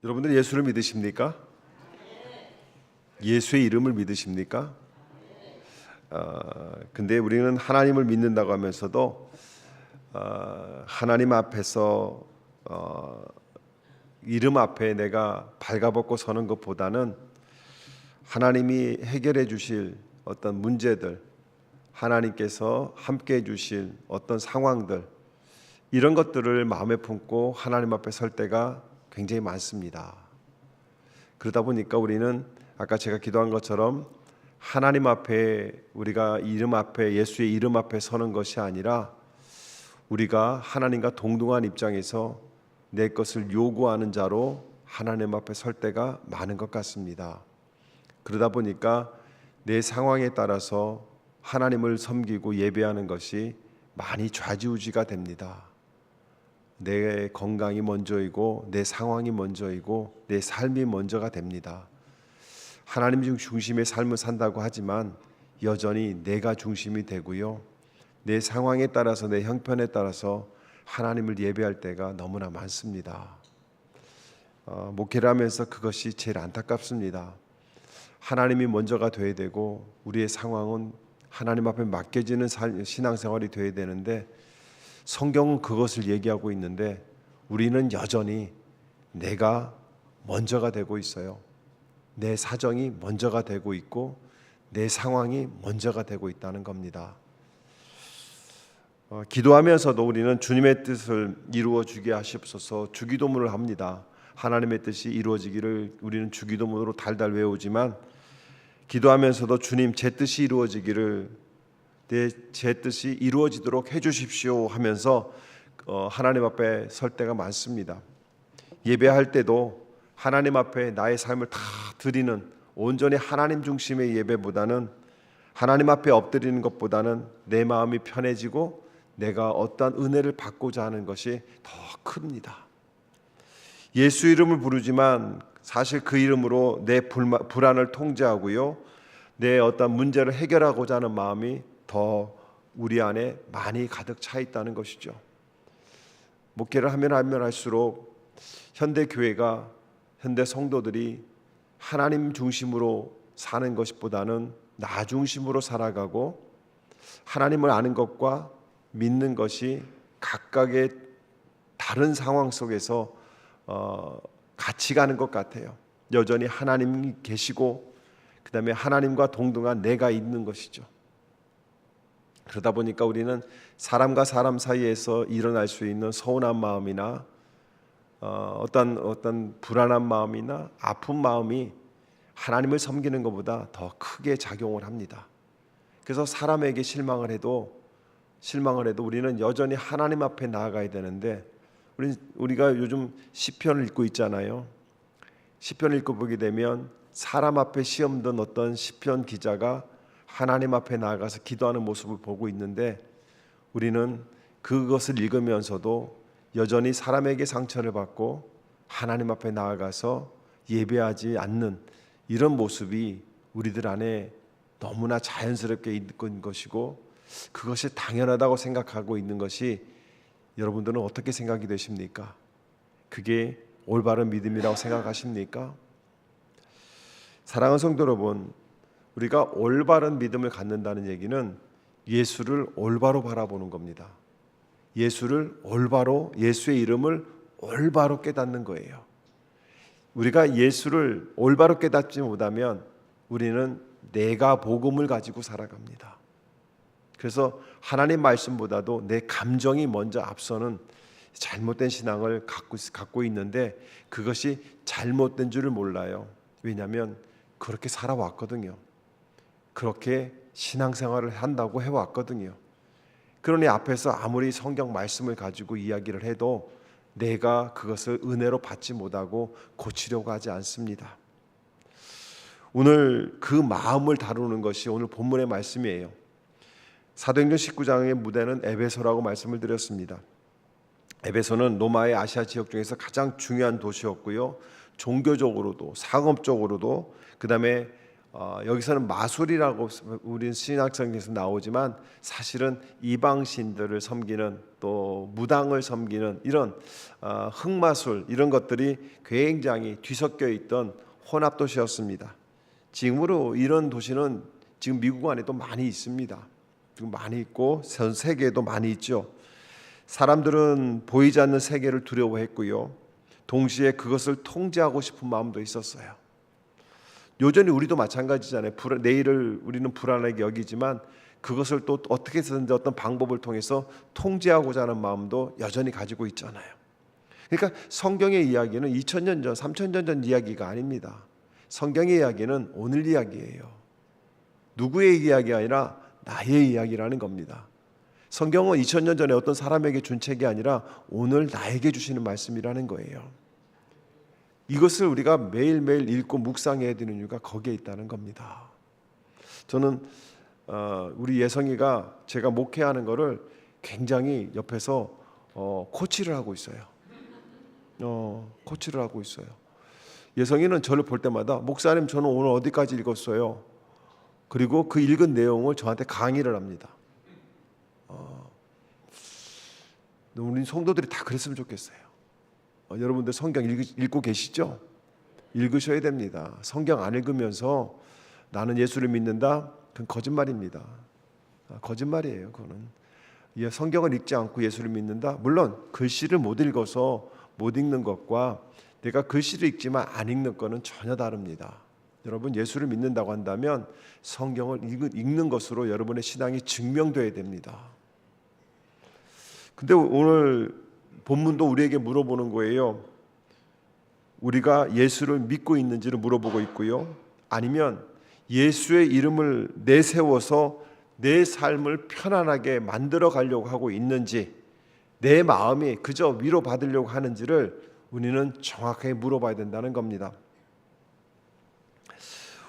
여러분들 예수를 믿으십니까? 예수의 이름을 믿으십니까? 근데 우리는 하나님을 믿는다고 하면서도 하나님 앞에서 이름 앞에 내가 발가벗고 서는 것보다는 하나님이 해결해 주실 어떤 문제들, 하나님께서 함께 해 주실 어떤 상황들, 이런 것들을 마음에 품고 하나님 앞에 설 때가 굉장히 많습니다. 그러다 보니까 우리는 아까 제가 기도한 것처럼 하나님 앞에, 우리가 이름 앞에, 예수의 이름 앞에 서는 것이 아니라 우리가 하나님과 동등한 입장에서 내 것을 요구하는 자로 하나님 앞에 설 때가 많은 것 같습니다. 그러다 보니까 내 상황에 따라서 하나님을 섬기고 예배하는 것이 많이 좌지우지가 됩니다. 내 건강이 먼저이고 내 상황이 먼저이고 내 삶이 먼저가 됩니다. 하나님 중심의 삶을 산다고 하지만 여전히 내가 중심이 되고요, 내 상황에 따라서, 내 형편에 따라서 하나님을 예배할 때가 너무나 많습니다. 목회를 하면서 그것이 제일 안타깝습니다. 하나님이 먼저가 돼야 되고 우리의 상황은 하나님 앞에 맡겨지는 신앙생활이 돼야 되는데, 성경은 그것을 얘기하고 있는데 우리는 여전히 내가 먼저가 되고 있어요. 내 사정이 먼저가 되고 있고 내 상황이 먼저가 되고 있다는 겁니다. 기도하면서도 우리는 주님의 뜻을 이루어 주게 하시옵소서 주기도문을 합니다. 하나님의 뜻이 이루어지기를 우리는 주기도문으로 달달 외우지만, 기도하면서도 주님, 제 뜻이 이루어지기를, 제 뜻이 이루어지도록 해주십시오 하면서 하나님 앞에 설 때가 많습니다. 예배할 때도 하나님 앞에 나의 삶을 다 드리는 온전히 하나님 중심의 예배보다는, 하나님 앞에 엎드리는 것보다는 내 마음이 편해지고 내가 어떠한 은혜를 받고자 하는 것이 더 큽니다. 예수 이름을 부르지만 사실 그 이름으로 내 불안을 통제하고요, 내 어떤 문제를 해결하고자 하는 마음이 더 우리 안에 많이 가득 차 있다는 것이죠. 목회를 하면 할수록 현대 교회가, 현대 성도들이 하나님 중심으로 사는 것보다는 나 중심으로 살아가고 하나님을 아는 것과 믿는 것이 각각의 다른 상황 속에서 같이 가는 것 같아요. 여전히 하나님이 계시고 그 다음에 하나님과 동등한 내가 있는 것이죠. 그러다 보니까 우리는 사람과 사람 사이에서 일어날 수 있는 서운한 마음이나 어떤 불안한 마음이나 아픈 마음이 하나님을 섬기는 것보다 더 크게 작용을 합니다. 그래서 사람에게 실망을 해도 우리는 여전히 하나님 앞에 나아가야 되는데, 우리가 요즘 시편을 읽고 있잖아요. 시편을 읽고 보게 되면 사람 앞에 시험 든 어떤 시편 기자가 하나님 앞에 나아가서 기도하는 모습을 보고 있는데, 우리는 그것을 읽으면서도 여전히 사람에게 상처를 받고 하나님 앞에 나아가서 예배하지 않는 이런 모습이 우리들 안에 너무나 자연스럽게 있는 것이고, 그것이 당연하다고 생각하고 있는 것이 여러분들은 어떻게 생각이 되십니까? 그게 올바른 믿음이라고 생각하십니까? 사랑하는 성도 여러분, 우리가 올바른 믿음을 갖는다는 얘기는 예수를 올바로 바라보는 겁니다. 예수의 이름을 올바로 깨닫는 거예요. 우리가 예수를 올바로 깨닫지 못하면 우리는 내가 복음을 가지고 살아갑니다. 그래서 하나님 말씀보다도 내 감정이 먼저 앞서는 잘못된 신앙을 갖고 있는데, 그것이 잘못된 줄을 몰라요. 왜냐하면 그렇게 살아왔거든요. 그렇게 신앙생활을 한다고 해왔거든요. 그러니 앞에서 아무리 성경 말씀을 가지고 이야기를 해도 내가 그것을 은혜로 받지 못하고 고치려고 하지 않습니다. 오늘 그 마음을 다루는 것이 오늘 본문의 말씀이에요. 사도행전 19장의 무대는 에베소라고 말씀을 드렸습니다. 에베소는 로마의 아시아 지역 중에서 가장 중요한 도시였고요, 종교적으로도 상업적으로도 그 다음에 여기서는 마술이라고 우리 신약성경에서 나오지만 사실은 이방신들을 섬기는 또 무당을 섬기는 이런 흑마술 이런 것들이 굉장히 뒤섞여 있던 혼합 도시였습니다. 지금으로 이런 도시는 지금 미국 안에도 많이 있습니다. 지금 많이 있고 전 세계에도 많이 있죠. 사람들은 보이지 않는 세계를 두려워했고요. 동시에 그것을 통제하고 싶은 마음도 있었어요. 여전히 우리도 마찬가지잖아요. 내일을 우리는 불안하게 여기지만 그것을 또 어떻게 해서든지 어떤 방법을 통해서 통제하고자 하는 마음도 여전히 가지고 있잖아요. 그러니까 성경의 이야기는 2000년 전, 3000년 전 이야기가 아닙니다. 성경의 이야기는 오늘 이야기예요. 누구의 이야기가 아니라 나의 이야기라는 겁니다. 성경은 2000년 전에 어떤 사람에게 준 책이 아니라 오늘 나에게 주시는 말씀이라는 거예요. 이것을 우리가 매일매일 읽고 묵상해야 되는 이유가 거기에 있다는 겁니다. 저는 우리 예성이가 제가 목회하는 거를 굉장히 옆에서 코치를 하고 있어요. 코치를 하고 있어요. 예성이는 저를 볼 때마다 목사님 저는 오늘 어디까지 읽었어요. 그리고 그 읽은 내용을 저한테 강의를 합니다. 우리 성도들이 다 그랬으면 좋겠어요. 여러분들 성경 읽고 계시죠? 읽으셔야 됩니다. 성경 안 읽으면서 나는 예수를 믿는다? 그건 거짓말입니다. 거짓말이에요. 그거는 성경을 읽지 않고 예수를 믿는다? 물론 글씨를 못 읽어서 못 읽는 것과 내가 글씨를 읽지만 안 읽는 것은 전혀 다릅니다. 여러분 예수를 믿는다고 한다면 성경을 읽는 것으로 여러분의 신앙이 증명되어야 됩니다. 근데 오늘 본문도 우리에게 물어보는 거예요. 우리가 예수를 믿고 있는지를 물어보고 있고요. 아니면 예수의 이름을 내세워서 내 삶을 편안하게 만들어 가려고 하고 있는지, 내 마음이 그저 위로받으려고 하는지를 우리는 정확하게 물어봐야 된다는 겁니다.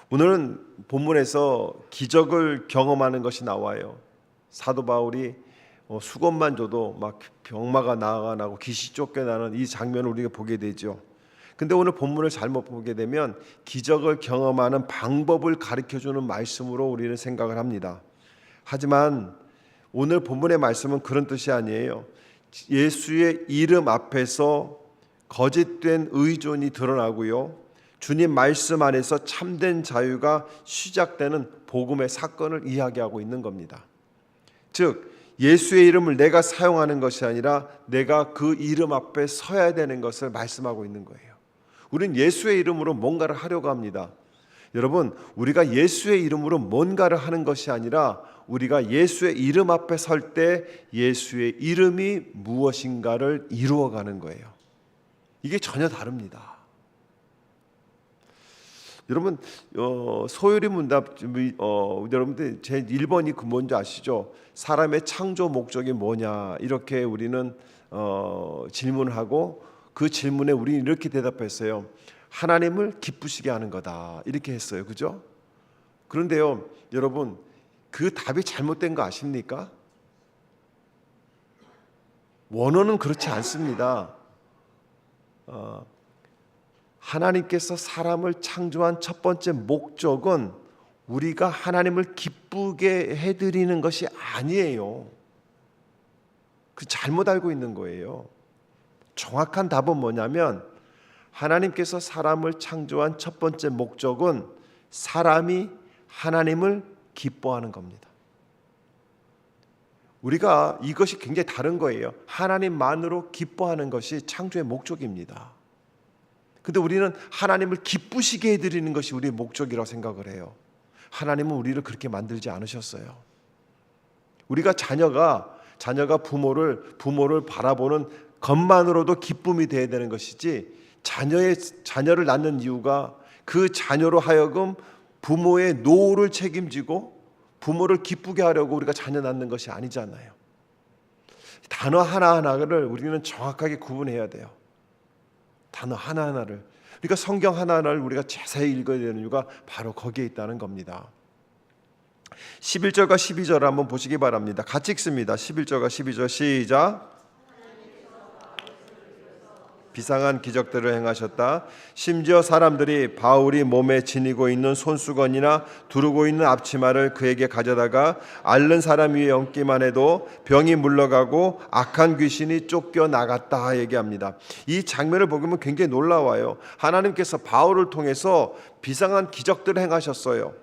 오늘은 본문에서 기적을 경험하는 것이 나와요. 사도 바울이 수건만 줘도 막 병마가 나고 귀신이 쫓겨나는 이 장면을 우리가 보게 되죠. 근데 오늘 본문을 잘못 보게 되면 기적을 경험하는 방법을 가르쳐주는 말씀으로 우리는 생각을 합니다. 하지만 오늘 본문의 말씀은 그런 뜻이 아니에요. 예수의 이름 앞에서 거짓된 의존이 드러나고요. 주님 말씀 안에서 참된 자유가 시작되는 복음의 사건을 이야기하고 있는 겁니다. 즉 예수의 이름을 내가 사용하는 것이 아니라 내가 그 이름 앞에 서야 되는 것을 말씀하고 있는 거예요. 우리는 예수의 이름으로 뭔가를 하려고 합니다. 여러분, 우리가 예수의 이름으로 뭔가를 하는 것이 아니라 우리가 예수의 이름 앞에 설 때 예수의 이름이 무엇인가를 이루어가는 거예요. 이게 전혀 다릅니다. 여러분 소요리 문답 여러분들 제 1번이 그 뭔지 아시죠? 사람의 창조 목적이 뭐냐 이렇게 우리는 질문을 하고 그 질문에 우리는 이렇게 대답했어요. 하나님을 기쁘시게 하는 거다 이렇게 했어요. 그죠? 그런데요 여러분 그 답이 잘못된 거 아십니까? 원어는 그렇지 않습니다. 하나님께서 사람을 창조한 첫 번째 목적은 우리가 하나님을 기쁘게 해드리는 것이 아니에요. 그 잘못 알고 있는 거예요. 정확한 답은 뭐냐면 하나님께서 사람을 창조한 첫 번째 목적은 사람이 하나님을 기뻐하는 겁니다. 우리가 이것이 굉장히 다른 거예요. 하나님만으로 기뻐하는 것이 창조의 목적입니다. 근데 우리는 하나님을 기쁘시게 해드리는 것이 우리의 목적이라고 생각을 해요. 하나님은 우리를 그렇게 만들지 않으셨어요. 우리가 자녀가 부모를 바라보는 것만으로도 기쁨이 돼야 되는 것이지 자녀를 낳는 이유가 그 자녀로 하여금 부모의 노후를 책임지고 부모를 기쁘게 하려고 우리가 자녀 낳는 것이 아니잖아요. 단어 하나하나를 우리는 정확하게 구분해야 돼요. 단어 하나하나를. 그러니까 성경 하나하나를 우리가 자세히 읽어야 되는 이유가 바로 거기에 있다는 겁니다. 11절과 12절을 한번 보시기 바랍니다. 같이 읽습니다. 11절과 12절 시작. 비상한 기적들을 행하셨다. 심지어 사람들이 바울이 몸에 지니고 있는 손수건이나 두르고 있는 앞치마를 그에게 가져다가 앓는 사람 위에 얹기만 해도 병이 물러가고 악한 귀신이 쫓겨나갔다 얘기합니다. 이 장면을 보면 굉장히 놀라워요. 하나님께서 바울을 통해서 비상한 기적들을 행하셨어요.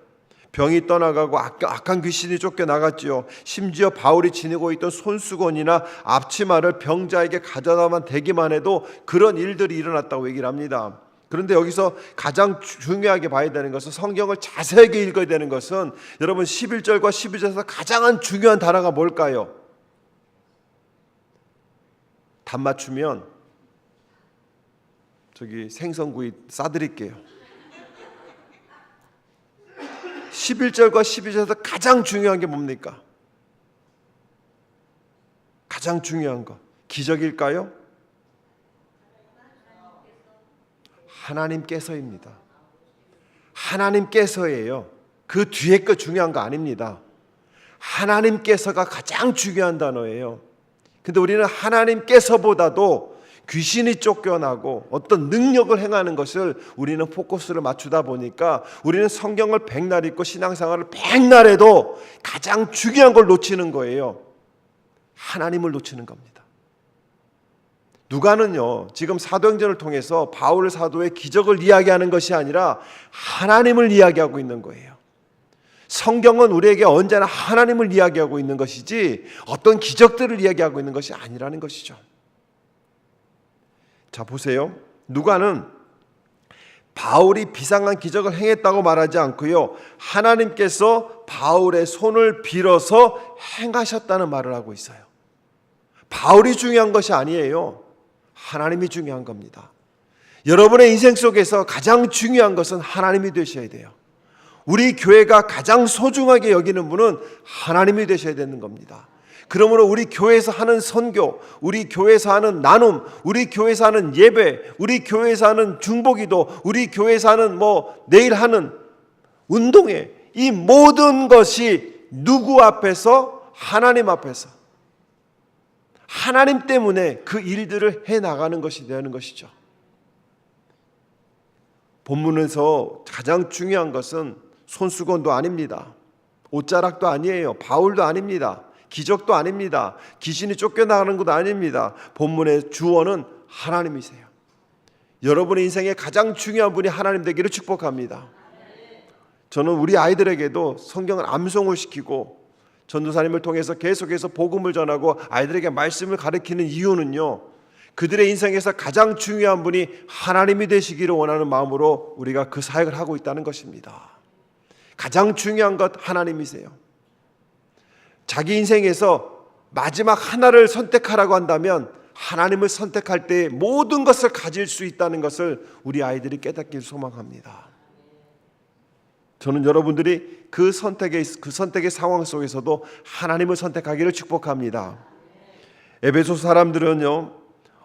병이 떠나가고 악한 귀신이 쫓겨나갔지요. 심지어 바울이 지니고 있던 손수건이나 앞치마를 병자에게 가져다만 대기만 해도 그런 일들이 일어났다고 얘기를 합니다. 그런데 여기서 가장 중요하게 봐야 되는 것은, 성경을 자세하게 읽어야 되는 것은, 여러분 11절과 12절에서 가장 중요한 단어가 뭘까요? 답 맞추면 저기 생선구이 싸드릴게요. 11절과 12절에서 가장 중요한 게 뭡니까? 가장 중요한 거 기적일까요? 하나님께서입니다. 하나님께서예요. 그 뒤에 거 중요한 거 아닙니다. 하나님께서가 가장 중요한 단어예요. 근데 우리는 하나님께서보다도 귀신이 쫓겨나고 어떤 능력을 행하는 것을 우리는 포커스를 맞추다 보니까 우리는 성경을 백날 읽고 신앙생활을 백날 해도 가장 중요한 걸 놓치는 거예요. 하나님을 놓치는 겁니다. 누가는요, 지금 사도행전을 통해서 바울 사도의 기적을 이야기하는 것이 아니라 하나님을 이야기하고 있는 거예요. 성경은 우리에게 언제나 하나님을 이야기하고 있는 것이지 어떤 기적들을 이야기하고 있는 것이 아니라는 것이죠. 자, 보세요. 누가는 바울이 비상한 기적을 행했다고 말하지 않고요, 하나님께서 바울의 손을 빌어서 행하셨다는 말을 하고 있어요. 바울이 중요한 것이 아니에요. 하나님이 중요한 겁니다. 여러분의 인생 속에서 가장 중요한 것은 하나님이 되셔야 돼요. 우리 교회가 가장 소중하게 여기는 분은 하나님이 되셔야 되는 겁니다. 그러므로 우리 교회에서 하는 선교, 우리 교회에서 하는 나눔, 우리 교회에서 하는 예배, 우리 교회에서 하는 중보기도, 우리 교회에서 하는 내일 하는 운동회, 이 모든 것이 누구 앞에서? 하나님 앞에서. 하나님 때문에 그 일들을 해나가는 것이 되는 것이죠. 본문에서 가장 중요한 것은 손수건도 아닙니다. 옷자락도 아니에요. 바울도 아닙니다. 기적도 아닙니다. 귀신이 쫓겨나가는 것도 아닙니다. 본문의 주어는 하나님이세요. 여러분의 인생에 가장 중요한 분이 하나님 되기를 축복합니다. 저는 우리 아이들에게도 성경을 암송을 시키고 전도사님을 통해서 계속해서 복음을 전하고 아이들에게 말씀을 가르치는 이유는요, 그들의 인생에서 가장 중요한 분이 하나님이 되시기를 원하는 마음으로 우리가 그 사역을 하고 있다는 것입니다. 가장 중요한 것 하나님이세요. 자기 인생에서 마지막 하나를 선택하라고 한다면 하나님을 선택할 때 모든 것을 가질 수 있다는 것을 우리 아이들이 깨닫기를 소망합니다. 저는 여러분들이 그 선택의 상황 속에서도 하나님을 선택하기를 축복합니다. 에베소 사람들은요,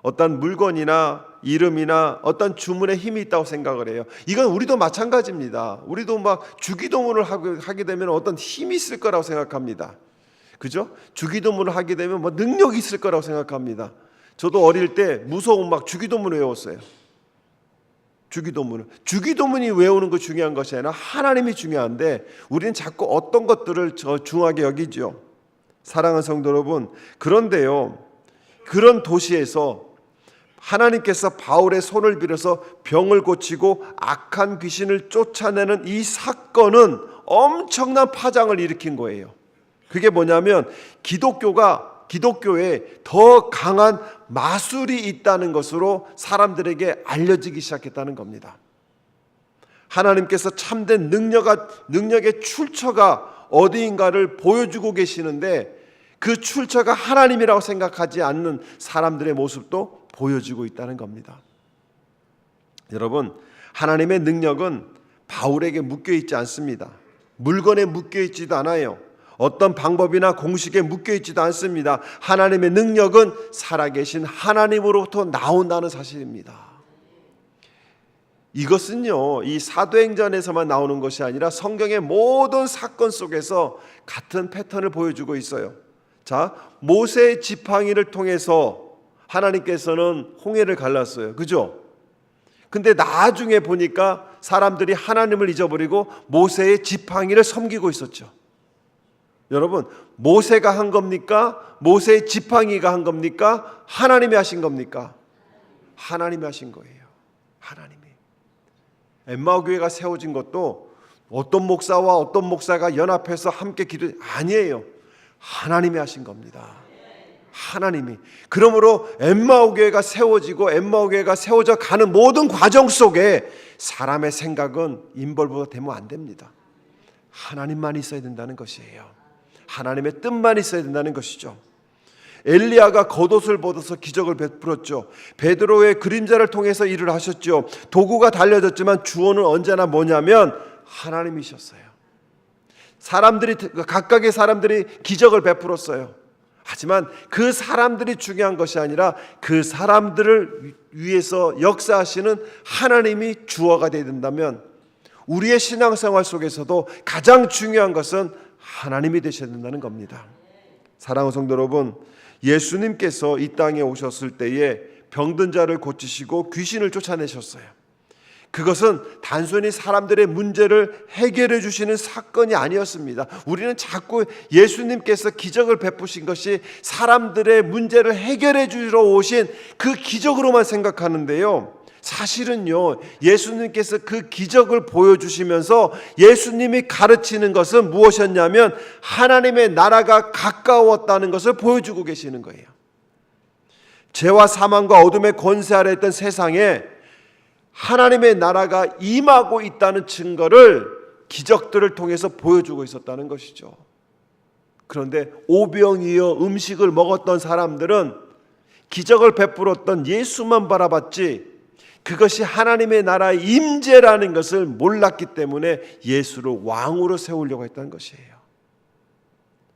어떤 물건이나 이름이나 어떤 주문에 힘이 있다고 생각을 해요. 이건 우리도 마찬가지입니다. 우리도 막 주기도문을 하게 되면 어떤 힘이 있을 거라고 생각합니다. 그죠? 주기도문을 하게 되면 능력이 있을 거라고 생각합니다. 저도 어릴 때 무서운 막 주기도문을 외웠어요. 주기도문이 외우는 거 중요한 것이 아니라 하나님이 중요한데 우리는 자꾸 어떤 것들을 중하게 여기죠. 사랑하는 성도 여러분, 그런데요, 그런 도시에서 하나님께서 바울의 손을 빌어서 병을 고치고 악한 귀신을 쫓아내는 이 사건은 엄청난 파장을 일으킨 거예요. 그게 뭐냐면 기독교에 더 강한 마술이 있다는 것으로 사람들에게 알려지기 시작했다는 겁니다. 하나님께서 참된 능력의 출처가 어디인가를 보여주고 계시는데 그 출처가 하나님이라고 생각하지 않는 사람들의 모습도 보여지고 있다는 겁니다. 여러분, 하나님의 능력은 바울에게 묶여있지 않습니다. 물건에 묶여있지도 않아요. 어떤 방법이나 공식에 묶여있지도 않습니다. 하나님의 능력은 살아계신 하나님으로부터 나온다는 사실입니다. 이것은요, 이 사도행전에서만 나오는 것이 아니라 성경의 모든 사건 속에서 같은 패턴을 보여주고 있어요. 자, 모세 지팡이를 통해서 하나님께서는 홍해를 갈랐어요. 그죠? 근데 나중에 보니까 사람들이 하나님을 잊어버리고 모세의 지팡이를 섬기고 있었죠. 여러분, 모세가 한 겁니까? 모세의 지팡이가 한 겁니까? 하나님이 하신 겁니까? 하나님이 하신 거예요. 하나님이. 엠마오 교회가 세워진 것도 어떤 목사와 어떤 목사가 연합해서 함께 기도 아니에요. 하나님이 하신 겁니다. 하나님이. 그러므로 엠마오 교회가 세워지고 엠마오 교회가 세워져 가는 모든 과정 속에 사람의 생각은 인벌브가 되면 안 됩니다. 하나님만 있어야 된다는 것이에요. 하나님의 뜻만 있어야 된다는 것이죠. 엘리야가 겉옷을 벗어서 기적을 베풀었죠. 베드로의 그림자를 통해서 일을 하셨죠. 도구가 달려졌지만 주어는 언제나 뭐냐면 하나님이셨어요. 각각의 사람들이 기적을 베풀었어요. 하지만 그 사람들이 중요한 것이 아니라 그 사람들을 위해서 역사하시는 하나님이 주어가 되어야 된다면 우리의 신앙생활 속에서도 가장 중요한 것은 하나님이 되셔야 된다는 겁니다. 사랑하는 성도 여러분, 예수님께서 이 땅에 오셨을 때에 병든 자를 고치시고 귀신을 쫓아내셨어요. 그것은 단순히 사람들의 문제를 해결해 주시는 사건이 아니었습니다. 우리는 자꾸 예수님께서 기적을 베푸신 것이 사람들의 문제를 해결해 주러 오신 그 기적으로만 생각하는데요. 사실은요, 예수님께서 그 기적을 보여주시면서 예수님이 가르치는 것은 무엇이었냐면 하나님의 나라가 가까웠다는 것을 보여주고 계시는 거예요. 죄와 사망과 어둠의 권세 아래 있던 세상에 하나님의 나라가 임하고 있다는 증거를 기적들을 통해서 보여주고 있었다는 것이죠. 그런데 오병이어 음식을 먹었던 사람들은 기적을 베풀었던 예수만 바라봤지 그것이 하나님의 나라의 임재라는 것을 몰랐기 때문에 예수를 왕으로 세우려고 했다는 것이에요.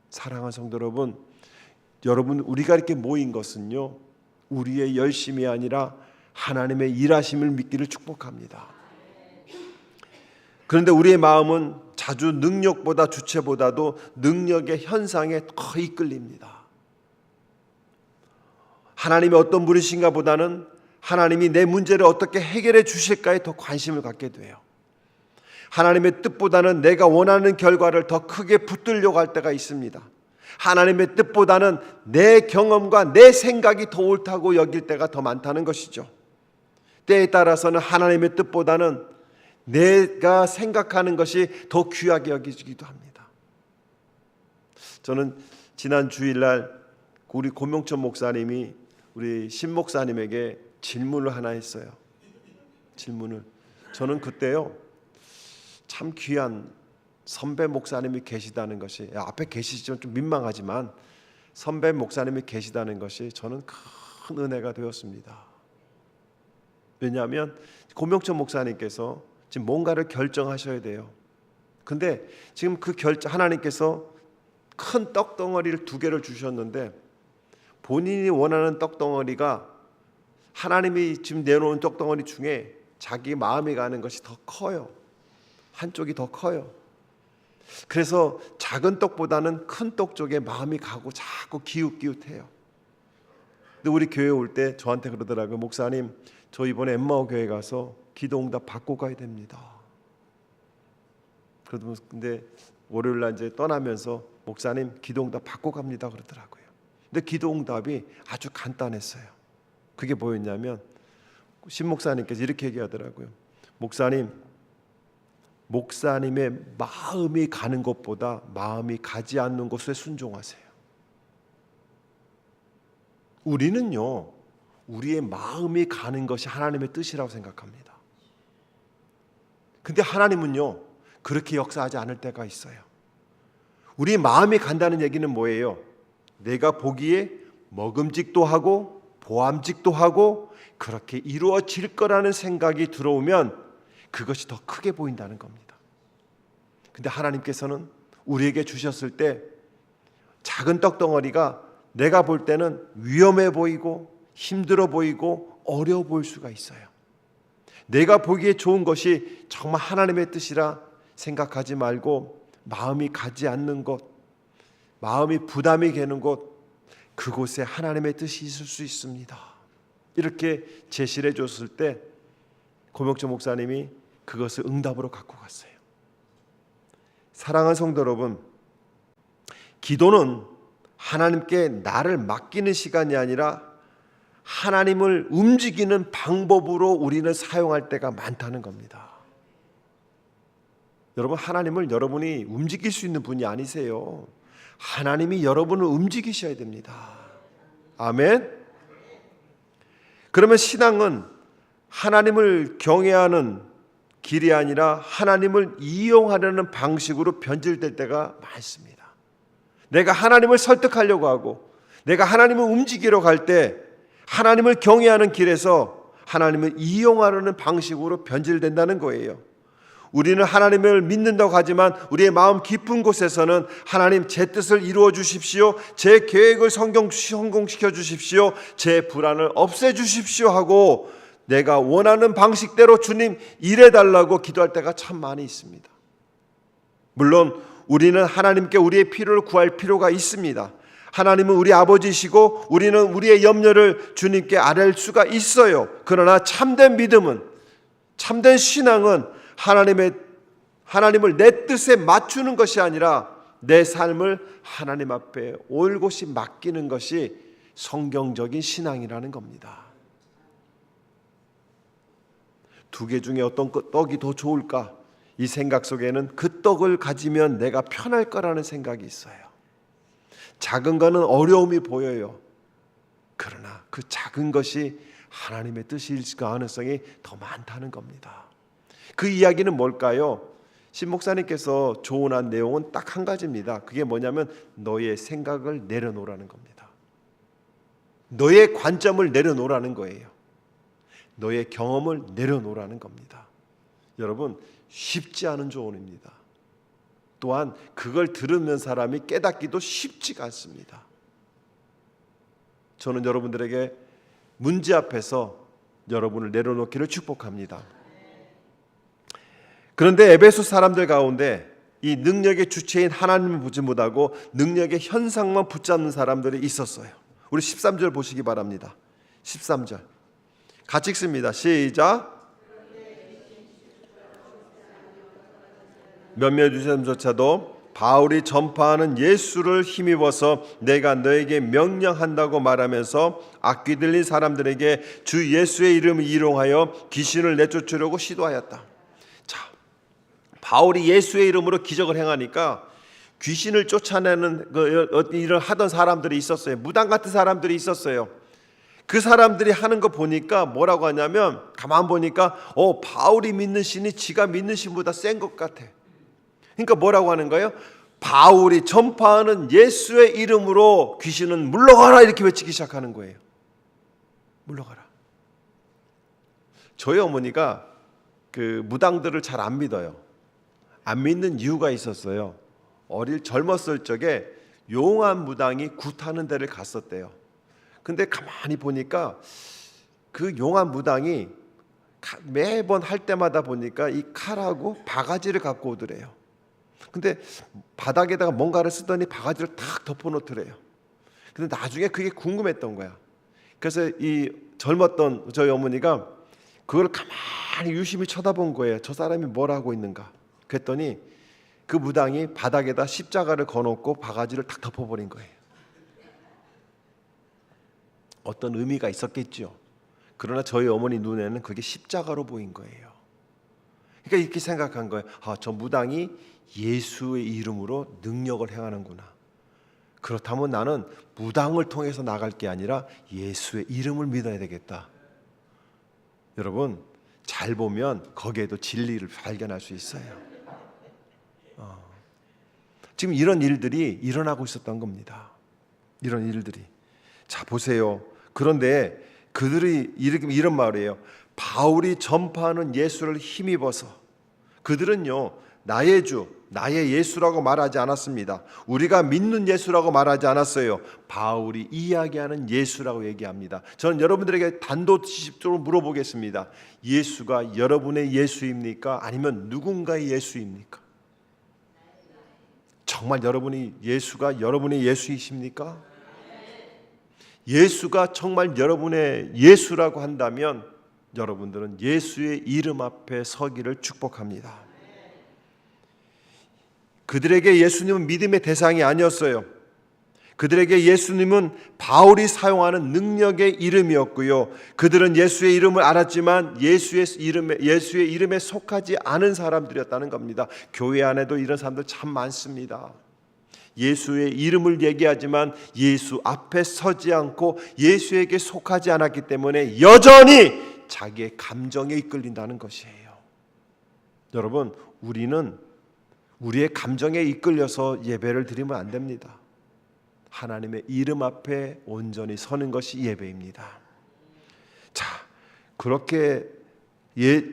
사랑하는 성도 여러분, 우리가 이렇게 모인 것은요, 우리의 열심이 아니라 하나님의 일하심을 믿기를 축복합니다. 그런데 우리의 마음은 자주 능력보다 주체보다도 능력의 현상에 더 이끌립니다. 하나님이 어떤 분이신가 보다는 하나님이 내 문제를 어떻게 해결해 주실까에 더 관심을 갖게 돼요. 하나님의 뜻보다는 내가 원하는 결과를 더 크게 붙들려고 할 때가 있습니다. 하나님의 뜻보다는 내 경험과 내 생각이 더 옳다고 여길 때가 더 많다는 것이죠. 때에 따라서는 하나님의 뜻보다는 내가 생각하는 것이 더 귀하게 여기지기도 합니다. 저는 지난 주일날 우리 고명천 목사님이 우리 신 목사님에게 질문을 하나 했어요. 저는 그때요, 참 귀한 선배 목사님이 계시다는 것이, 앞에 계시지만 좀 민망하지만 선배 목사님이 계시다는 것이 저는 큰 은혜가 되었습니다. 왜냐하면 고명천 목사님께서 지금 뭔가를 결정하셔야 돼요. 근데 지금 그 하나님께서 큰 떡덩어리를 2개를 주셨는데 본인이 원하는 떡덩어리가 하나님이 지금 내놓은 떡덩어리 중에 자기 마음이 가는 것이 더 커요. 한쪽이 더 커요. 그래서 작은 떡보다는 큰 떡 쪽에 마음이 가고 자꾸 기웃기웃해요. 근데 우리 교회 올 때 저한테 그러더라고요. 목사님, 저 이번에 엠마오 교회 가서 기도응답 받고 가야 됩니다. 근데 월요일 날 이제 떠나면서 목사님 기도응답 받고 갑니다 그러더라고요. 근데 기도응답이 아주 간단했어요. 그게 뭐였냐면 신 목사님께서 이렇게 얘기하더라고요. 목사님의 마음이 가는 것보다 마음이 가지 않는 곳에 순종하세요. 우리는요, 우리의 마음이 가는 것이 하나님의 뜻이라고 생각합니다. 근데 하나님은요, 그렇게 역사하지 않을 때가 있어요. 우리 마음이 간다는 얘기는 뭐예요? 내가 보기에 먹음직도 하고 보암직도 하고 그렇게 이루어질 거라는 생각이 들어오면 그것이 더 크게 보인다는 겁니다. 근데 하나님께서는 우리에게 주셨을 때 작은 떡덩어리가 내가 볼 때는 위험해 보이고 힘들어 보이고 어려워 보일 수가 있어요. 내가 보기에 좋은 것이 정말 하나님의 뜻이라 생각하지 말고 마음이 가지 않는 곳, 마음이 부담이 되는 곳, 그곳에 하나님의 뜻이 있을 수 있습니다. 이렇게 제시를 해줬을 때 고명철 목사님이 그것을 응답으로 갖고 갔어요. 사랑하는 성도 여러분, 기도는 하나님께 나를 맡기는 시간이 아니라 하나님을 움직이는 방법으로 우리는 사용할 때가 많다는 겁니다. 여러분, 하나님을 여러분이 움직일 수 있는 분이 아니세요. 하나님이 여러분을 움직이셔야 됩니다. 아멘. 그러면 신앙은 하나님을 경외하는 길이 아니라 하나님을 이용하려는 방식으로 변질될 때가 많습니다. 내가 하나님을 설득하려고 하고 내가 하나님을 움직이러 갈 때 하나님을 경외하는 길에서 하나님을 이용하려는 방식으로 변질된다는 거예요. 우리는 하나님을 믿는다고 하지만 우리의 마음 깊은 곳에서는 하나님, 제 뜻을 이루어 주십시오, 제 계획을 성공시켜 주십시오, 제 불안을 없애 주십시오 하고 내가 원하는 방식대로 주님 일해달라고 기도할 때가 참 많이 있습니다. 물론 우리는 하나님께 우리의 필요를 구할 필요가 있습니다. 하나님은 우리 아버지시고 우리는 우리의 염려를 주님께 아뢰할 수가 있어요. 그러나 참된 믿음은, 참된 신앙은 하나님을 내 뜻에 맞추는 것이 아니라 내 삶을 하나님 앞에 올곧이 맡기는 것이 성경적인 신앙이라는 겁니다. 두 개 중에 어떤 떡이 더 좋을까? 이 생각 속에는 그 떡을 가지면 내가 편할 거라는 생각이 있어요. 작은 거는 어려움이 보여요. 그러나 그 작은 것이 하나님의 뜻일 가능성이 더 많다는 겁니다. 그 이야기는 뭘까요? 신 목사님께서 조언한 내용은 딱 한 가지입니다. 그게 뭐냐면 너의 생각을 내려놓으라는 겁니다. 너의 관점을 내려놓으라는 거예요. 너의 경험을 내려놓으라는 겁니다. 여러분, 쉽지 않은 조언입니다. 또한 그걸 들으면 사람이 깨닫기도 쉽지가 않습니다. 저는 여러분들에게 문제 앞에서 여러분을 내려놓기를 축복합니다. 그런데 에베소 사람들 가운데 이 능력의 주체인 하나님을 보지 못하고 능력의 현상만 붙잡는 사람들이 있었어요. 우리 13절 보시기 바랍니다. 13절 같이 읽습니다. 시작. 몇몇 유대인조차도 바울이 전파하는 예수를 힘입어서 내가 너에게 명령한다고 말하면서 악귀 들린 사람들에게 주 예수의 이름을 이용하여 귀신을 내쫓으려고 시도하였다. 자, 바울이 예수의 이름으로 기적을 행하니까 귀신을 쫓아내는 일을 하던 사람들이 있었어요. 무당 같은 사람들이 있었어요. 그 사람들이 하는 거 보니까 뭐라고 하냐면, 가만 보니까 바울이 믿는 신이 지가 믿는 신보다 센 것 같아. 그러니까 뭐라고 하는 거예요? 바울이 전파하는 예수의 이름으로 귀신은 물러가라, 이렇게 외치기 시작하는 거예요. 물러가라. 저희 어머니가 그 무당들을 잘 안 믿어요. 안 믿는 이유가 있었어요. 젊었을 적에 용한 무당이 굿하는 데를 갔었대요. 근데 가만히 보니까 그 용한 무당이 매번 할 때마다 보니까 이 칼하고 바가지를 갖고 오더래요. 근데 바닥에다가 뭔가를 쓰더니 바가지를 탁 덮어놓더래요. 근데 나중에 그게 궁금했던 거야. 그래서 이 젊었던 저희 어머니가 그걸 가만히 유심히 쳐다본 거예요. 저 사람이 뭘 하고 있는가. 그랬더니 그 무당이 바닥에다 십자가를 거놓고 바가지를 탁 덮어버린 거예요. 어떤 의미가 있었겠죠. 그러나 저희 어머니 눈에는 그게 십자가로 보인 거예요. 그러니까 이렇게 생각한 거예요. 저 무당이 예수의 이름으로 능력을 행하는구나. 그렇다면 나는 무당을 통해서 나갈 게 아니라 예수의 이름을 믿어야 되겠다. 여러분, 잘 보면 거기에도 진리를 발견할 수 있어요. 지금 이런 일들이 일어나고 있었던 겁니다. 이런 일들이. 자, 보세요. 그런데 그들이 이런 말이에요. 바울이 전파하는 예수를 힘입어서. 그들은요, 나의 주, 나의 예수라고 말하지 않았습니다. 우리가 믿는 예수라고 말하지 않았어요. 바울이 이야기하는 예수라고 얘기합니다. 저는 여러분들에게 단도직입적으로 물어보겠습니다. 예수가 여러분의 예수입니까? 아니면 누군가의 예수입니까? 정말 예수가 여러분의 예수이십니까? 예수가 정말 여러분의 예수라고 한다면 여러분들은 예수의 이름 앞에 서기를 축복합니다. 그들에게 예수님은 믿음의 대상이 아니었어요. 그들에게 예수님은 바울이 사용하는 능력의 이름이었고요. 그들은 예수의 이름을 알았지만 예수의 이름에 속하지 않은 사람들이었다는 겁니다. 교회 안에도 이런 사람들 참 많습니다. 예수의 이름을 얘기하지만 예수 앞에 서지 않고 예수에게 속하지 않았기 때문에 여전히 자기의 감정에 이끌린다는 것이에요. 여러분, 우리는 우리의 감정에 이끌려서 예배를 드리면 안 됩니다. 하나님의 이름 앞에 온전히 서는 것이 예배입니다. 자, 그렇게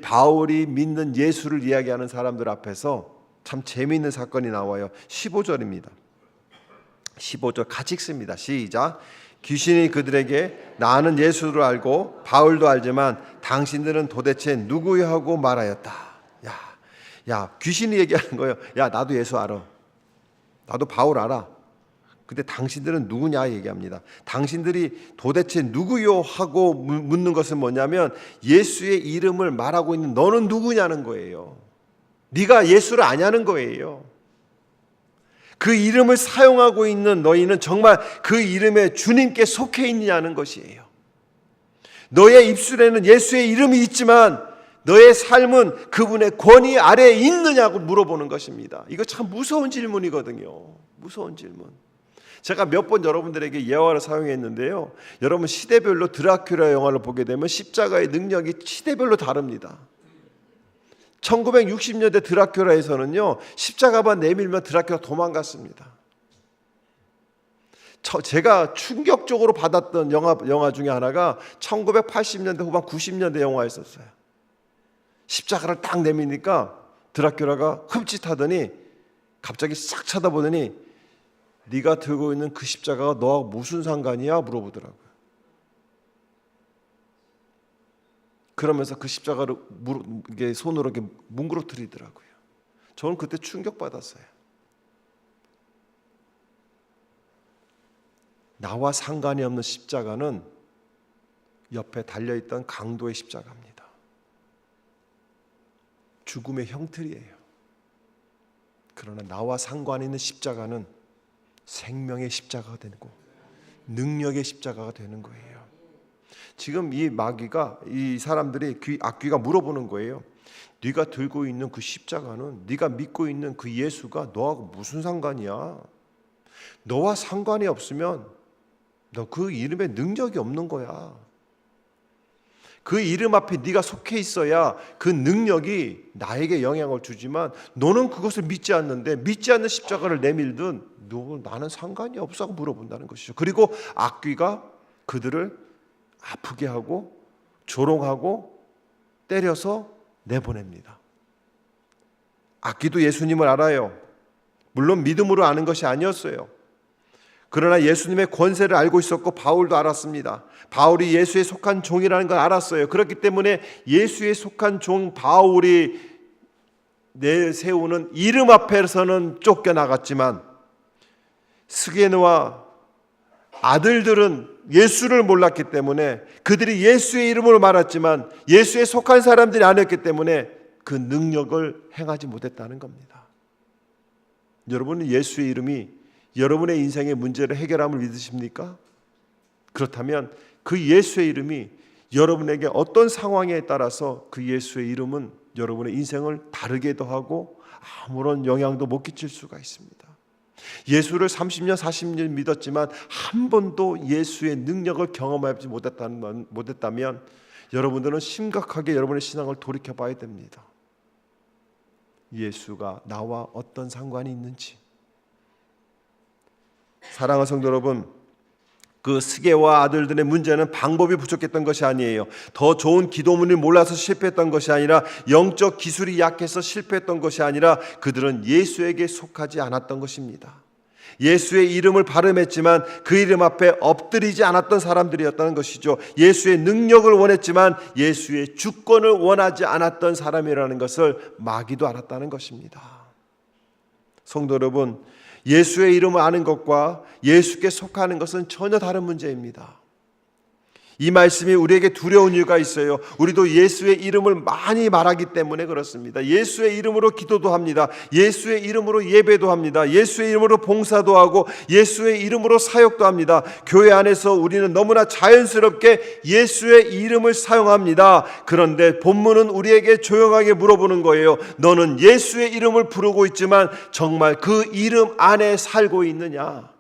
바울이 믿는 예수를 이야기하는 사람들 앞에서 참 재미있는 사건이 나와요. 15절입니다. 15절 같이 읽습니다. 시작. 귀신이 그들에게 나는 예수를 알고 바울도 알지만 당신들은 도대체 누구요 하고 말하였다. 야, 귀신이 얘기하는 거예요. 야, 나도 예수 알아. 나도 바울 알아. 근데 당신들은 누구냐 얘기합니다. 당신들이 도대체 누구요 하고 묻는 것은 뭐냐면 예수의 이름을 말하고 있는 너는 누구냐는 거예요. 네가 예수를 아냐는 거예요. 그 이름을 사용하고 있는 너희는 정말 그 이름에 주님께 속해 있느냐는 것이에요. 너의 입술에는 예수의 이름이 있지만 너의 삶은 그분의 권위 아래에 있느냐고 물어보는 것입니다. 이거 참 무서운 질문이거든요. 무서운 질문. 제가 몇 번 여러분들에게 예화를 사용했는데요. 여러분 시대별로 드라큘라 영화를 보게 되면 십자가의 능력이 시대별로 다릅니다. 1960년대 드라큘라에서는요. 십자가만 내밀면 드라큘라 도망갔습니다. 제가 충격적으로 받았던 영화 중에 하나가 1980년대 후반 90년대 영화였었어요. 십자가를 딱 내미니까 드라큘라가 흠칫하더니 갑자기 싹 쳐다보더니 네가 들고 있는 그 십자가가 너하고 무슨 상관이야? 물어보더라고요. 그러면서 그 십자가를 손으로 이렇게 뭉그러뜨리더라고요. 저는 그때 충격받았어요. 나와 상관이 없는 십자가는 옆에 달려있던 강도의 십자가입니다. 죽음의 형틀이에요. 그러나 나와 상관이 있는 십자가는 생명의 십자가가 되고 능력의 십자가가 되는 거예요. 지금 이 마귀가 이 사람들이 악귀가 물어보는 거예요. 네가 들고 있는 그 십자가는 네가 믿고 있는 그 예수가 너하고 무슨 상관이야? 너와 상관이 없으면 너 그 이름에 능력이 없는 거야. 그 이름 앞에 네가 속해 있어야 그 능력이 나에게 영향을 주지만 너는 그것을 믿지 않는데 믿지 않는 십자가를 내밀든 나는 상관이 없어 하고 물어본다는 것이죠. 그리고 악귀가 그들을 아프게 하고 조롱하고 때려서 내보냅니다. 악귀도 예수님을 알아요. 물론 믿음으로 아는 것이 아니었어요. 그러나 예수님의 권세를 알고 있었고 바울도 알았습니다. 바울이 예수에 속한 종이라는 걸 알았어요. 그렇기 때문에 예수에 속한 종 바울이 내세우는 이름 앞에서는 쫓겨나갔지만 스게느와 아들들은 예수를 몰랐기 때문에 그들이 예수의 이름으로 말했지만 예수에 속한 사람들이 아니었기 때문에 그 능력을 행하지 못했다는 겁니다. 여러분은 예수의 이름이 여러분의 인생의 문제를 해결함을 믿으십니까? 그렇다면 그 예수의 이름이 여러분에게 어떤 상황에 따라서 그 예수의 이름은 여러분의 인생을 다르게도 하고 아무런 영향도 못 끼칠 수가 있습니다. 예수를 30년 40년 믿었지만 한 번도 예수의 능력을 경험하지 못했다면 여러분들은 심각하게 여러분의 신앙을 돌이켜 봐야 됩니다. 예수가 나와 어떤 상관이 있는지. 사랑하는 성도 여러분, 그 스게와 아들들의 문제는 방법이 부족했던 것이 아니에요. 더 좋은 기도문을 몰라서 실패했던 것이 아니라 영적 기술이 약해서 실패했던 것이 아니라 그들은 예수에게 속하지 않았던 것입니다. 예수의 이름을 발음했지만 그 이름 앞에 엎드리지 않았던 사람들이었다는 것이죠. 예수의 능력을 원했지만 예수의 주권을 원하지 않았던 사람이라는 것을 마귀도 알았다는 것입니다. 성도 여러분, 예수의 이름을 아는 것과 예수께 속하는 것은 전혀 다른 문제입니다. 이 말씀이 우리에게 두려운 이유가 있어요. 우리도 예수의 이름을 많이 말하기 때문에 그렇습니다. 예수의 이름으로 기도도 합니다. 예수의 이름으로 예배도 합니다. 예수의 이름으로 봉사도 하고 예수의 이름으로 사역도 합니다. 교회 안에서 우리는 너무나 자연스럽게 예수의 이름을 사용합니다. 그런데 본문은 우리에게 조용하게 물어보는 거예요. 너는 예수의 이름을 부르고 있지만 정말 그 이름 안에 살고 있느냐?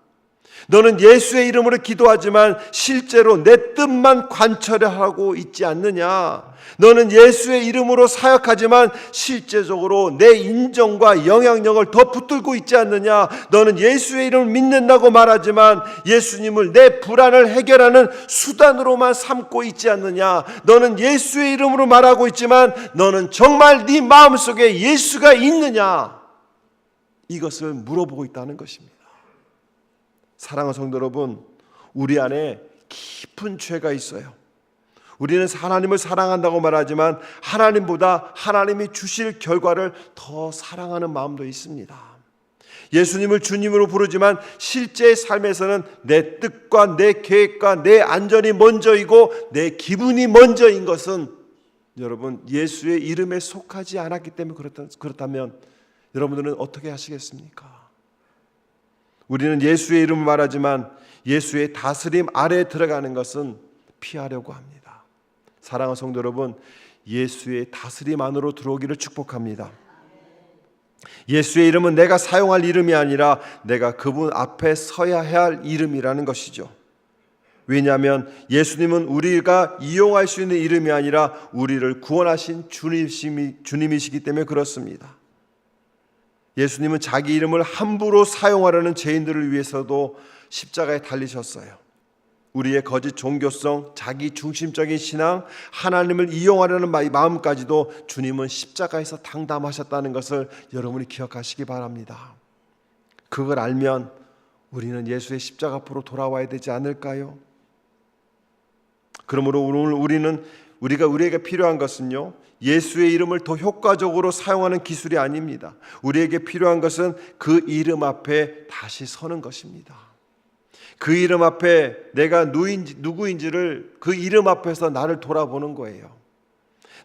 너는 예수의 이름으로 기도하지만 실제로 내 뜻만 관철하고 있지 않느냐? 너는 예수의 이름으로 사역하지만 실제적으로 내 인정과 영향력을 더 붙들고 있지 않느냐? 너는 예수의 이름을 믿는다고 말하지만 예수님을 내 불안을 해결하는 수단으로만 삼고 있지 않느냐? 너는 예수의 이름으로 말하고 있지만 너는 정말 네 마음속에 예수가 있느냐? 이것을 물어보고 있다는 것입니다. 사랑하는 성도 여러분, 우리 안에 깊은 죄가 있어요. 우리는 하나님을 사랑한다고 말하지만 하나님보다 하나님이 주실 결과를 더 사랑하는 마음도 있습니다. 예수님을 주님으로 부르지만 실제 삶에서는 내 뜻과 내 계획과 내 안전이 먼저이고 내 기분이 먼저인 것은 여러분 예수의 이름에 속하지 않았기 때문에 그렇다면 여러분들은 어떻게 하시겠습니까? 우리는 예수의 이름을 말하지만 예수의 다스림 아래에 들어가는 것은 피하려고 합니다. 사랑하는 성도 여러분, 예수의 다스림 안으로 들어오기를 축복합니다. 예수의 이름은 내가 사용할 이름이 아니라 내가 그분 앞에 서야 할 이름이라는 것이죠. 왜냐하면 예수님은 우리가 이용할 수 있는 이름이 아니라 우리를 구원하신 주님이시기 때문에 그렇습니다. 예수님은 자기 이름을 함부로 사용하려는 죄인들을 위해서도 십자가에 달리셨어요. 우리의 거짓 종교성, 자기 중심적인 신앙, 하나님을 이용하려는 마음까지도 주님은 십자가에서 당담하셨다는 것을 여러분이 기억하시기 바랍니다. 그걸 알면 우리는 예수의 십자가 앞으로 돌아와야 되지 않을까요? 그러므로 오늘 우리에게 필요한 것은요, 예수의 이름을 더 효과적으로 사용하는 기술이 아닙니다. 우리에게 필요한 것은 그 이름 앞에 다시 서는 것입니다. 그 이름 앞에 내가 누구인지를 그 이름 앞에서 나를 돌아보는 거예요.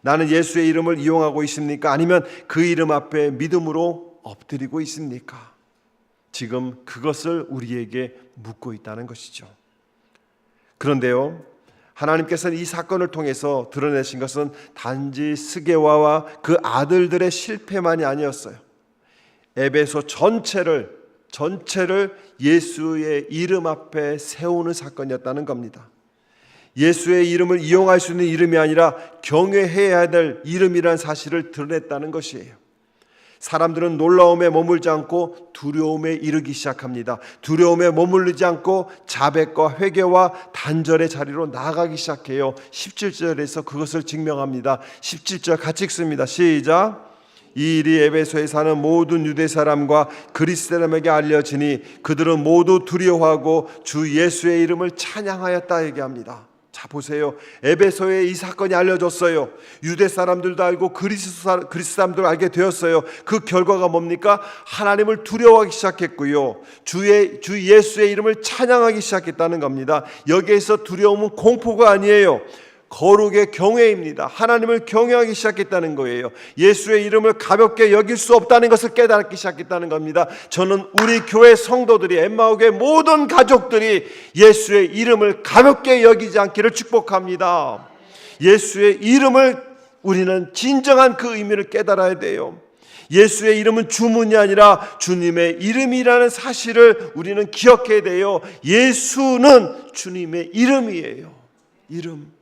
나는 예수의 이름을 이용하고 있습니까? 아니면 그 이름 앞에 믿음으로 엎드리고 있습니까? 지금 그것을 우리에게 묻고 있다는 것이죠. 그런데요, 하나님께서는 이 사건을 통해서 드러내신 것은 단지 스게와와 그 아들들의 실패만이 아니었어요. 에베소 전체를 예수의 이름 앞에 세우는 사건이었다는 겁니다. 예수의 이름을 이용할 수 있는 이름이 아니라 경외해야 될 이름이라는 사실을 드러냈다는 것이에요. 사람들은 놀라움에 머물지 않고 두려움에 이르기 시작합니다. 두려움에 머물르지 않고 자백과 회개와 단절의 자리로 나아가기 시작해요. 17절에서 그것을 증명합니다. 17절 같이 읽습니다. 시작. 이 일이 에베소에 사는 모든 유대 사람과 그리스 사람에게 알려지니 그들은 모두 두려워하고 주 예수의 이름을 찬양하였다 얘기합니다. 자, 보세요. 에베소에 이 사건이 알려졌어요. 유대 사람들도 알고 그리스 사람들도 알게 되었어요. 그 결과가 뭡니까? 하나님을 두려워하기 시작했고요. 주 예수의 이름을 찬양하기 시작했다는 겁니다. 여기에서 두려움은 공포가 아니에요. 거룩의 경외입니다. 하나님을 경외하기 시작했다는 거예요. 예수의 이름을 가볍게 여길 수 없다는 것을 깨닫기 시작했다는 겁니다. 저는 우리 교회 성도들이, 엠마오교회 모든 가족들이 예수의 이름을 가볍게 여기지 않기를 축복합니다. 예수의 이름을 우리는 진정한 그 의미를 깨달아야 돼요. 예수의 이름은 주문이 아니라 주님의 이름이라는 사실을 우리는 기억해야 돼요. 예수는 주님의 이름이에요. 이름.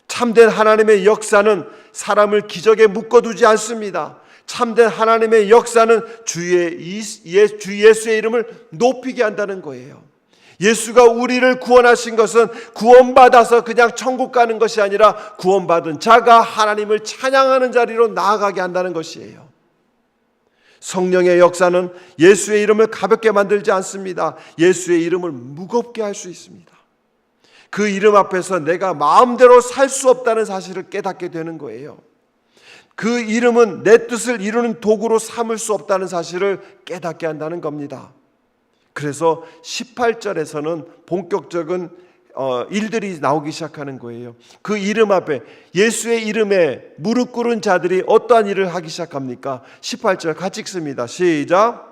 참된 하나님의 역사는 사람을 기적에 묶어두지 않습니다. 참된 하나님의 역사는 주 예수의 이름을 높이게 한다는 거예요. 예수가 우리를 구원하신 것은 구원받아서 그냥 천국 가는 것이 아니라 구원받은 자가 하나님을 찬양하는 자리로 나아가게 한다는 것이에요. 성령의 역사는 예수의 이름을 가볍게 만들지 않습니다. 예수의 이름을 무겁게 할 수 있습니다. 그 이름 앞에서 내가 마음대로 살 수 없다는 사실을 깨닫게 되는 거예요. 그 이름은 내 뜻을 이루는 도구로 삼을 수 없다는 사실을 깨닫게 한다는 겁니다. 그래서 18절에서는 본격적인 일들이 나오기 시작하는 거예요. 그 이름 앞에, 예수의 이름에 무릎 꿇은 자들이 어떠한 일을 하기 시작합니까? 18절 같이 읽습니다. 시작.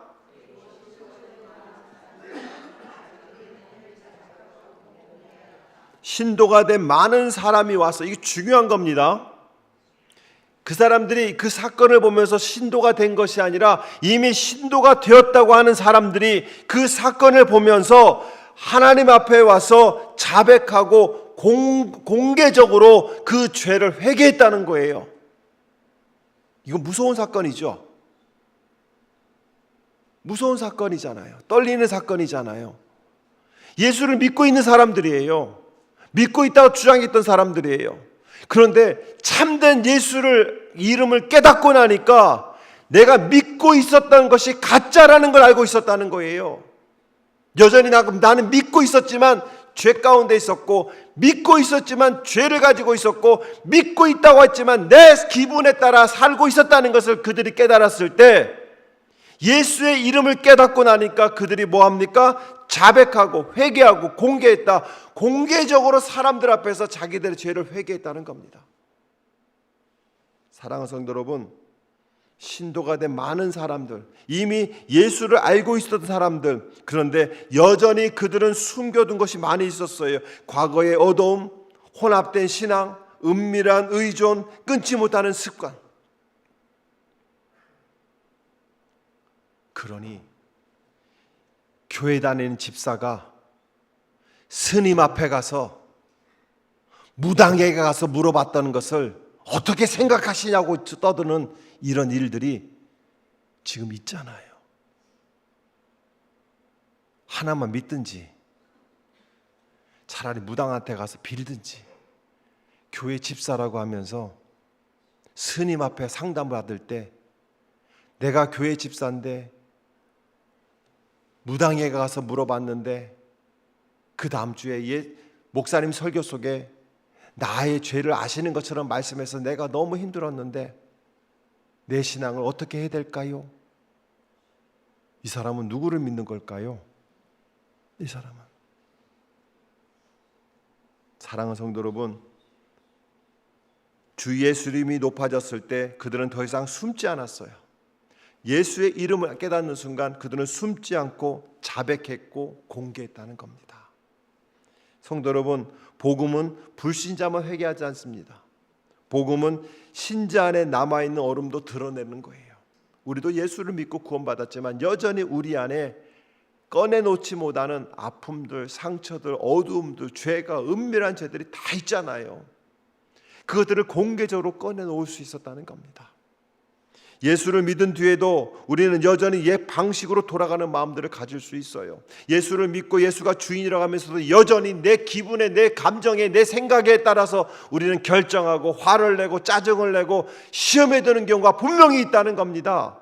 신도가 된 많은 사람이 와서, 이게 중요한 겁니다. 그 사람들이 그 사건을 보면서 신도가 된 것이 아니라 이미 신도가 되었다고 하는 사람들이 그 사건을 보면서 하나님 앞에 와서 자백하고 공개적으로 그 죄를 회개했다는 거예요. 이건 무서운 사건이죠. 무서운 사건이잖아요. 떨리는 사건이잖아요. 예수를 믿고 있는 사람들이에요. 믿고 있다고 주장했던 사람들이에요. 그런데 참된 예수를 이름을 깨닫고 나니까 내가 믿고 있었던 것이 가짜라는 걸 알고 있었다는 거예요. 여전히 나는 믿고 있었지만 죄 가운데 있었고, 믿고 있었지만 죄를 가지고 있었고, 믿고 있다고 했지만 내 기분에 따라 살고 있었다는 것을 그들이 깨달았을 때, 예수의 이름을 깨닫고 나니까 그들이 뭐합니까? 자백하고 회개하고 공개했다. 공개적으로 사람들 앞에서 자기들의 죄를 회개했다는 겁니다. 사랑하는 성도 여러분, 신도가 된 많은 사람들, 이미 예수를 알고 있었던 사람들, 그런데 여전히 그들은 숨겨둔 것이 많이 있었어요. 과거의 어두움, 혼합된 신앙, 은밀한 의존, 끊지 못하는 습관. 그러니 교회 다니는 집사가 스님 앞에 가서, 무당에게 가서 물어봤다는 것을 어떻게 생각하시냐고 떠드는 이런 일들이 지금 있잖아요. 하나만 믿든지 차라리 무당한테 가서 빌든지, 교회 집사라고 하면서 스님 앞에 상담을 받을 때 내가 교회 집사인데 무당에 가서 물어봤는데 그 다음 주에 목사님 설교 속에 나의 죄를 아시는 것처럼 말씀해서 내가 너무 힘들었는데 내 신앙을 어떻게 해야 될까요? 이 사람은 누구를 믿는 걸까요? 이 사람은, 사랑하는 성도 여러분, 주 예수 이름이 높아졌을 때 그들은 더 이상 숨지 않았어요. 예수의 이름을 깨닫는 순간 그들은 숨지 않고 자백했고 공개했다는 겁니다. 성도 여러분, 복음은 불신자만 회개하지 않습니다. 복음은 신자 안에 남아있는 얼음도 드러내는 거예요. 우리도 예수를 믿고 구원받았지만 여전히 우리 안에 꺼내놓지 못하는 아픔들, 상처들, 어두움들, 죄가, 은밀한 죄들이 다 있잖아요. 그것들을 공개적으로 꺼내놓을 수 있었다는 겁니다. 예수를 믿은 뒤에도 우리는 여전히 옛 방식으로 돌아가는 마음들을 가질 수 있어요. 예수를 믿고 예수가 주인이라고 하면서도 여전히 내 기분에, 내 감정에, 내 생각에 따라서 우리는 결정하고 화를 내고 짜증을 내고 시험에 드는 경우가 분명히 있다는 겁니다.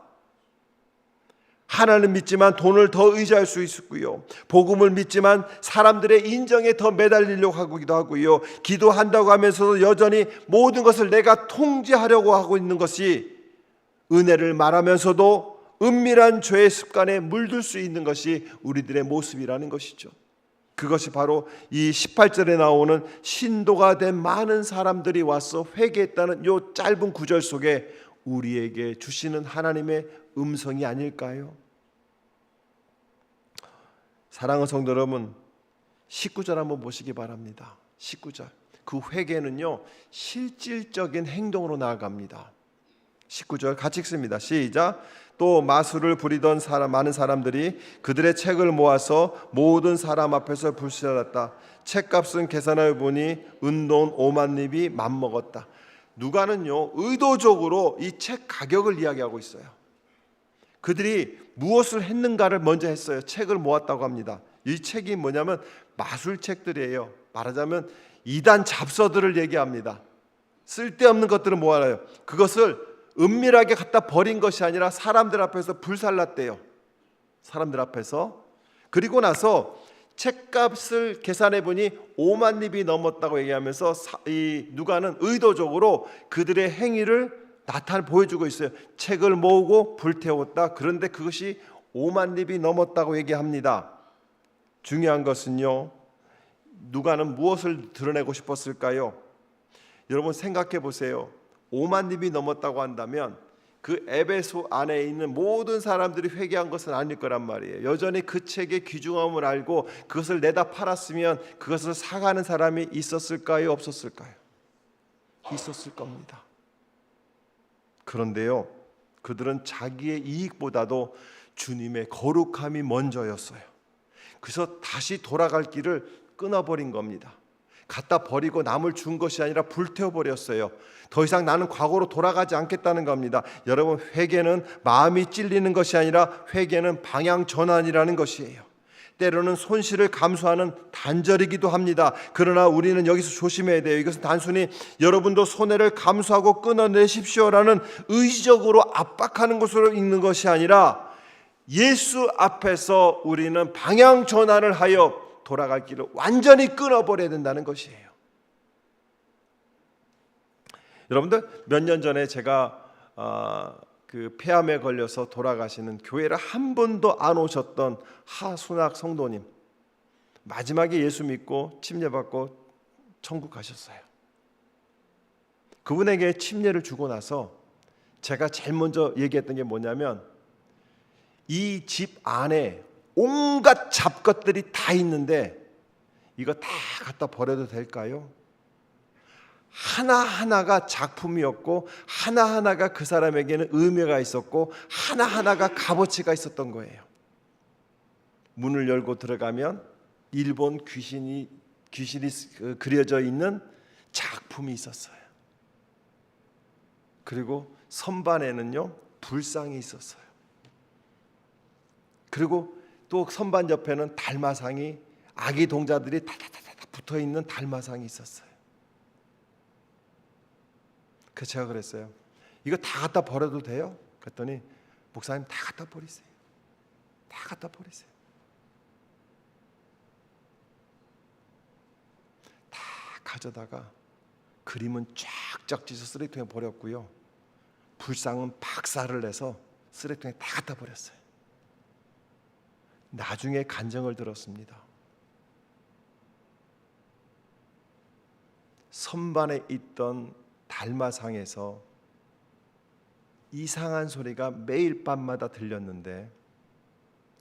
하나님 믿지만 돈을 더 의지할 수 있고요. 복음을 믿지만 사람들의 인정에 더 매달리려고 하기도 하고요. 기도한다고 하면서도 여전히 모든 것을 내가 통제하려고 하고 있는 것이, 은혜를 말하면서도 은밀한 죄의 습관에 물들 수 있는 것이 우리들의 모습이라는 것이죠. 그것이 바로 이 18절에 나오는 신도가 된 많은 사람들이 와서 회개했다는 이 짧은 구절 속에 우리에게 주시는 하나님의 음성이 아닐까요? 사랑하는 성도 여러분, 19절 한번 보시기 바랍니다. 19절, 그 회개는요 실질적인 행동으로 나아갑니다. 19절 같이 읽습니다. 시작. 또 마술을 부리던 많은 사람들이 그들의 책을 모아서 모든 사람 앞에서 불살랐다. 책값은 계산하여 보니 은돈 5만 립이 맘먹었다. 누가는요 의도적으로 이 책 가격을 이야기하고 있어요. 그들이 무엇을 했는가를 먼저 했어요. 책을 모았다고 합니다. 이 책이 뭐냐면 마술책들이에요. 말하자면 이단 잡서들을 얘기합니다. 쓸데없는 것들을 모아놔요. 그것을 은밀하게 갖다 버린 것이 아니라 사람들 앞에서 불살랐대요. 사람들 앞에서. 그리고 나서 책값을 계산해 보니 5만 립이 넘었다고 얘기하면서 이 누가는 의도적으로 그들의 행위를 보여주고 있어요. 책을 모으고 불태웠다. 그런데 그것이 5만 립이 넘었다고 얘기합니다. 중요한 것은요, 누가는 무엇을 드러내고 싶었을까요? 여러분 생각해 보세요. 5만 입이 넘었다고 한다면 그 에베소 안에 있는 모든 사람들이 회개한 것은 아닐 거란 말이에요. 여전히 그 책의 귀중함을 알고 그것을 내다 팔았으면 그것을 사가는 사람이 있었을까요? 없었을까요? 있었을 겁니다. 그런데요, 그들은 자기의 이익보다도 주님의 거룩함이 먼저였어요. 그래서 다시 돌아갈 길을 끊어버린 겁니다. 갖다 버리고 남을 준 것이 아니라 불태워버렸어요. 더 이상 나는 과거로 돌아가지 않겠다는 겁니다. 여러분, 회개는 마음이 찔리는 것이 아니라 회개는 방향 전환이라는 것이에요. 때로는 손실을 감수하는 단절이기도 합니다. 그러나 우리는 여기서 조심해야 돼요. 이것은 단순히 여러분도 손해를 감수하고 끊어내십시오라는 의지적으로 압박하는 것으로 있는 것이 아니라 예수 앞에서 우리는 방향 전환을 하여 돌아갈 길을 완전히 끊어버려야 된다는 것이에요. 여러분들, 몇 년 전에 제가 그 폐암에 걸려서 돌아가시는 교회를 한 번도 안 오셨던 하순학 성도님, 마지막에 예수 믿고 침례받고 천국 가셨어요. 그분에게 침례를 주고 나서 제가 제일 먼저 얘기했던 게 뭐냐면, 이 집 안에 온갖 잡것들이 다 있는데 이거 다 갖다 버려도 될까요? 하나하나가 작품이었고 하나하나가 그 사람에게는 의미가 있었고 하나하나가 값어치가 있었던 거예요. 문을 열고 들어가면 일본 귀신이 그려져 있는 작품이 있었어요. 그리고 선반에는요, 불상이 있었어요. 그리고 또 선반 옆에는 달마상이, 아기 동자들이 다다다다 붙어 있는 달마상이 있었어요. 그래서 제가 그랬어요. 이거 다 갖다 버려도 돼요? 그랬더니 목사님, 다 갖다 버리세요. 다 갖다 버리세요. 다 가져다가 그림은 쫙쫙 찢어 쓰레기통에 버렸고요. 불상은 박살을 내서 쓰레기통에 다 갖다 버렸어요. 나중에 간증을 들었습니다. 선반에 있던 달마상에서 이상한 소리가 매일 밤마다 들렸는데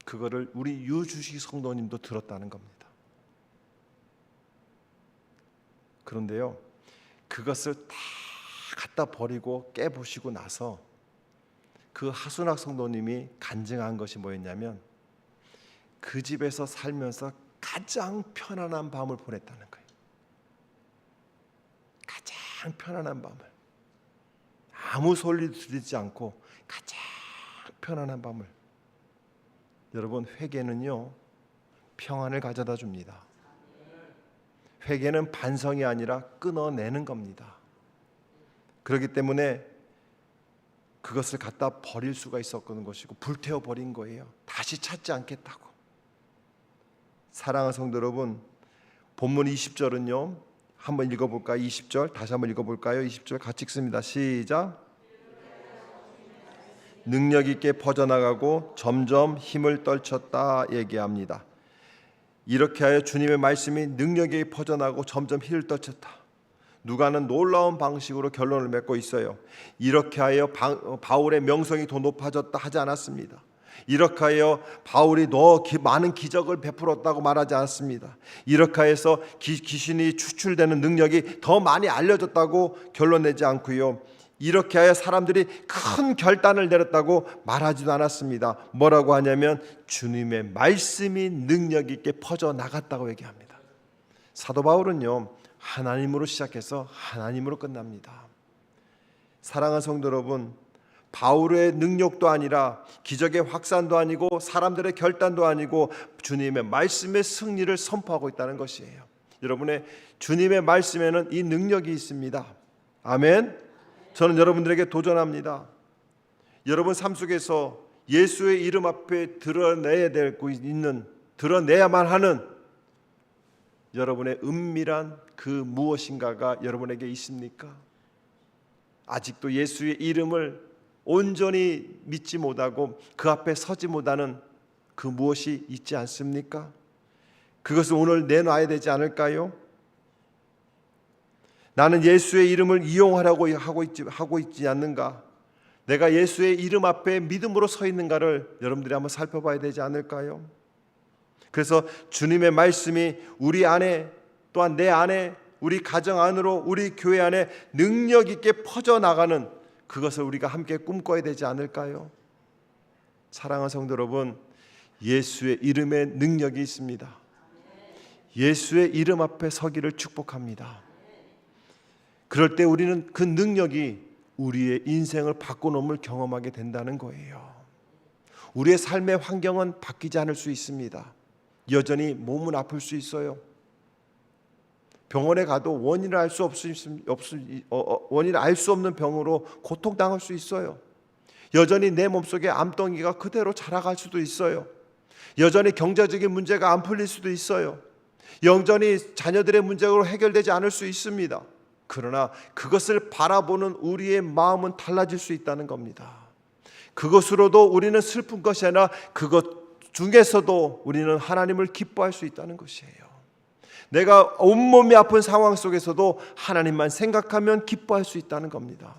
그거를 우리 유주식 성도님도 들었다는 겁니다. 그런데요, 그것을 다 갖다 버리고 깨부시고 나서 그 하순학 성도님이 간증한 것이 뭐였냐면, 그 집에서 살면서 가장 편안한 밤을 보냈다는 거예요. 가장 편안한 밤을, 아무 소리도 들리지 않고 가장 편안한 밤을. 여러분, 회개는요, 평안을 가져다 줍니다. 회개는 반성이 아니라 끊어내는 겁니다. 그렇기 때문에 그것을 갖다 버릴 수가 있었던 것이고 불태워 버린 거예요. 다시 찾지 않겠다고. 사랑하는 성도 여러분, 본문 20절은요, 한번 읽어볼까요? 20절 다시 한번 읽어볼까요? 20절 같이 읽습니다. 시작. 능력 있게 퍼져나가고 점점 힘을 떨쳤다 얘기합니다. 이렇게 하여 주님의 말씀이 능력 있게 퍼져나가고 점점 힘을 떨쳤다. 누가는 놀라운 방식으로 결론을 맺고 있어요. 이렇게 하여 바울의 명성이 더 높아졌다 하지 않았습니다. 이렇게 하여 바울이 더 많은 기적을 베풀었다고 말하지 않습니다. 이렇게 해서 귀신이 추출되는 능력이 더 많이 알려졌다고 결론 내지 않고요. 이렇게 하여 사람들이 큰 결단을 내렸다고 말하지도 않았습니다. 뭐라고 하냐면 주님의 말씀이 능력 있게 퍼져나갔다고 얘기합니다. 사도 바울은요, 하나님으로 시작해서 하나님으로 끝납니다. 사랑하는 성도 여러분, 바울의 능력도 아니라 기적의 확산도 아니고 사람들의 결단도 아니고 주님의 말씀의 승리를 선포하고 있다는 것이에요. 여러분의 주님의 말씀에는 이 능력이 있습니다. 아멘. 저는 여러분들에게 도전합니다. 여러분 삶 속에서 예수의 이름 앞에 드러내야만 하는 여러분의 은밀한 그 무엇인가가 여러분에게 있습니까? 아직도 예수의 이름을 온전히 믿지 못하고 그 앞에 서지 못하는 그 무엇이 있지 않습니까? 그것을 오늘 내놔야 되지 않을까요? 나는 예수의 이름을 이용하려고 하고 있지 않는가? 내가 예수의 이름 앞에 믿음으로 서 있는가를 여러분들이 한번 살펴봐야 되지 않을까요? 그래서 주님의 말씀이 우리 안에, 또한 내 안에, 우리 가정 안으로, 우리 교회 안에 능력 있게 퍼져나가는 그것을 우리가 함께 꿈꿔야 되지 않을까요? 사랑하는 성도 여러분, 예수의 이름에 능력이 있습니다. 예수의 이름 앞에 서기를 축복합니다. 그럴 때 우리는 그 능력이 우리의 인생을 바꿔놓음을 경험하게 된다는 거예요. 우리의 삶의 환경은 바뀌지 않을 수 있습니다. 여전히 몸은 아플 수 있어요. 병원에 가도 원인을 알 수 없는 병으로 고통당할 수 있어요. 여전히 내 몸속에 암덩이가 그대로 자라갈 수도 있어요. 여전히 경제적인 문제가 안 풀릴 수도 있어요. 여전히 자녀들의 문제로 해결되지 않을 수 있습니다. 그러나 그것을 바라보는 우리의 마음은 달라질 수 있다는 겁니다. 그것으로도 우리는 슬픈 것이 아니라 그것 중에서도 우리는 하나님을 기뻐할 수 있다는 것이에요. 내가 온몸이 아픈 상황 속에서도 하나님만 생각하면 기뻐할 수 있다는 겁니다.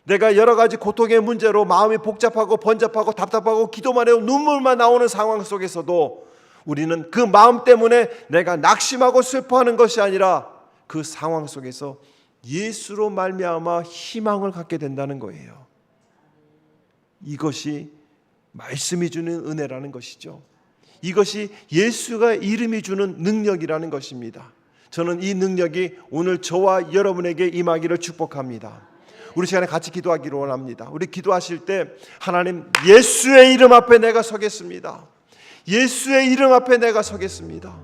내가 여러 가지 고통의 문제로 마음이 복잡하고 번잡하고 답답하고 기도만 해도 눈물만 나오는 상황 속에서도 우리는 그 마음 때문에 내가 낙심하고 슬퍼하는 것이 아니라 그 상황 속에서 예수로 말미암아 희망을 갖게 된다는 거예요. 이것이 말씀이 주는 은혜라는 것이죠. 이것이 예수가 이름이 주는 능력이라는 것입니다. 저는 이 능력이 오늘 저와 여러분에게 임하기를 축복합니다. 우리 시간에 같이 기도하기를 원합니다. 우리 기도하실 때 하나님, 예수의 이름 앞에 내가 서겠습니다. 예수의 이름 앞에 내가 서겠습니다.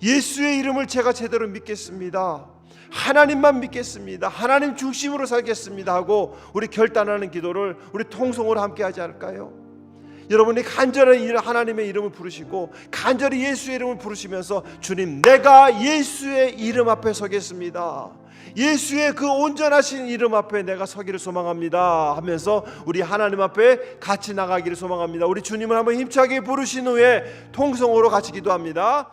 예수의 이름을 제가 제대로 믿겠습니다. 하나님만 믿겠습니다. 하나님 중심으로 살겠습니다 하고 우리 결단하는 기도를 우리 통성으로 함께 하지 않을까요? 여러분이 간절히 하나님의 이름을 부르시고 간절히 예수의 이름을 부르시면서 주님, 내가 예수의 이름 앞에 서겠습니다. 예수의 그 온전하신 이름 앞에 내가 서기를 소망합니다 하면서 우리 하나님 앞에 같이 나가기를 소망합니다. 우리 주님을 한번 힘차게 부르신 후에 통성으로 같이 기도합니다.